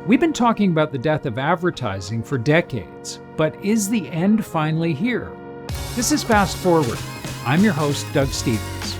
We've been talking about the death of advertising for decades, but is the end finally here? This is Fast Forward. I'm your host, Doug Stevens.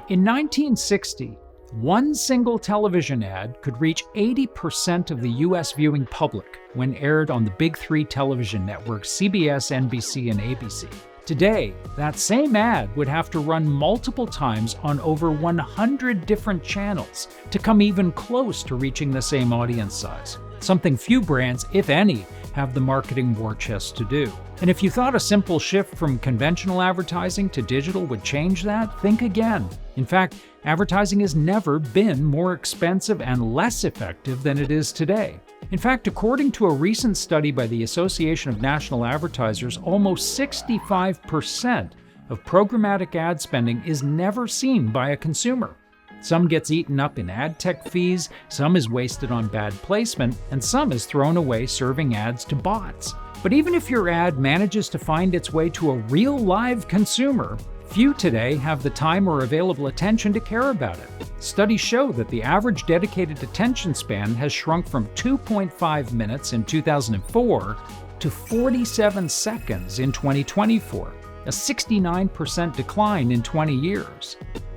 In 1960, one single television ad could reach 80% of the U.S. viewing public when aired on the big three television networks CBS, NBC, and ABC. Today, that same ad would have to run multiple times on over 100 different channels to come even close to reaching the same audience size. Something few brands, if any, have the marketing war chest to do. And if you thought a simple shift from conventional advertising to digital would change that, think again. In fact, advertising has never been more expensive and less effective than it is today. In fact, according to a recent study by the Association of National Advertisers, almost 65% of programmatic ad spending is never seen by a consumer. Some gets eaten up in ad tech fees, some is wasted on bad placement, and some is thrown away serving ads to bots. But even if your ad manages to find its way to a real live consumer, few today have the time or available attention to care about it. Studies show that the average dedicated attention span has shrunk from 2.5 minutes in 2004 to 47 seconds in 2024, a 69% decline in 20 years.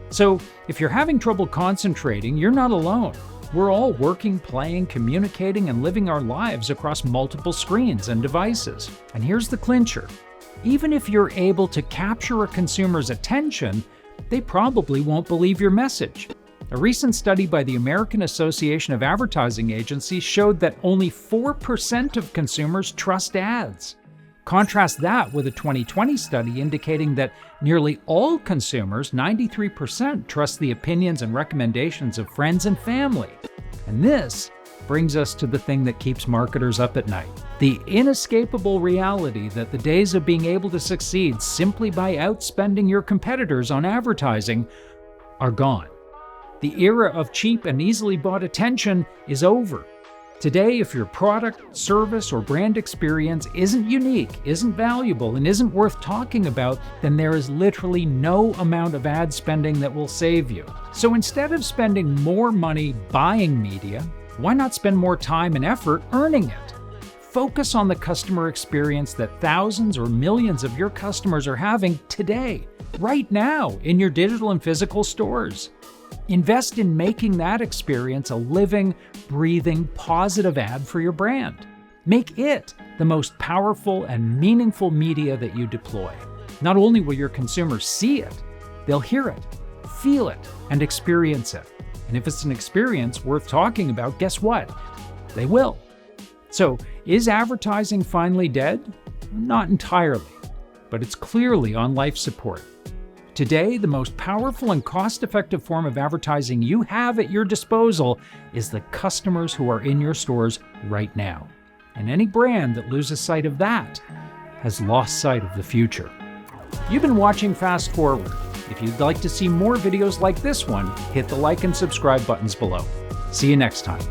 So if you're having trouble concentrating, you're not alone. We're all working, playing, communicating, and living our lives across multiple screens and devices. And here's the clincher. Even if you're able to capture a consumer's attention, they probably won't believe your message. A recent study by the American Association of Advertising Agencies showed that only 4% of consumers trust ads. Contrast that with a 2020 study indicating that nearly all consumers, 93%, trust the opinions and recommendations of friends and family. And this brings us to the thing that keeps marketers up at night. The inescapable reality that the days of being able to succeed simply by outspending your competitors on advertising are gone. The era of cheap and easily bought attention is over. Today, if your product, service, or brand experience isn't unique, isn't valuable, and isn't worth talking about, then there is literally no amount of ad spending that will save you. So instead of spending more money buying media, why not spend more time and effort earning it? Focus on the customer experience that thousands or millions of your customers are having today, right now, in your digital and physical stores. Invest in making that experience a living, breathing, positive ad for your brand. Make it the most powerful and meaningful media that you deploy. Not only will your consumers see it, they'll hear it, feel it, and experience it. And if it's an experience worth talking about, guess what? They will. So, is advertising finally dead? Not entirely, but it's clearly on life support. Today, the most powerful and cost-effective form of advertising you have at your disposal is the customers who are in your stores right now. And any brand that loses sight of that has lost sight of the future. You've been watching Fast Forward. If you'd like to see more videos like this one, hit the like and subscribe buttons below. See you next time.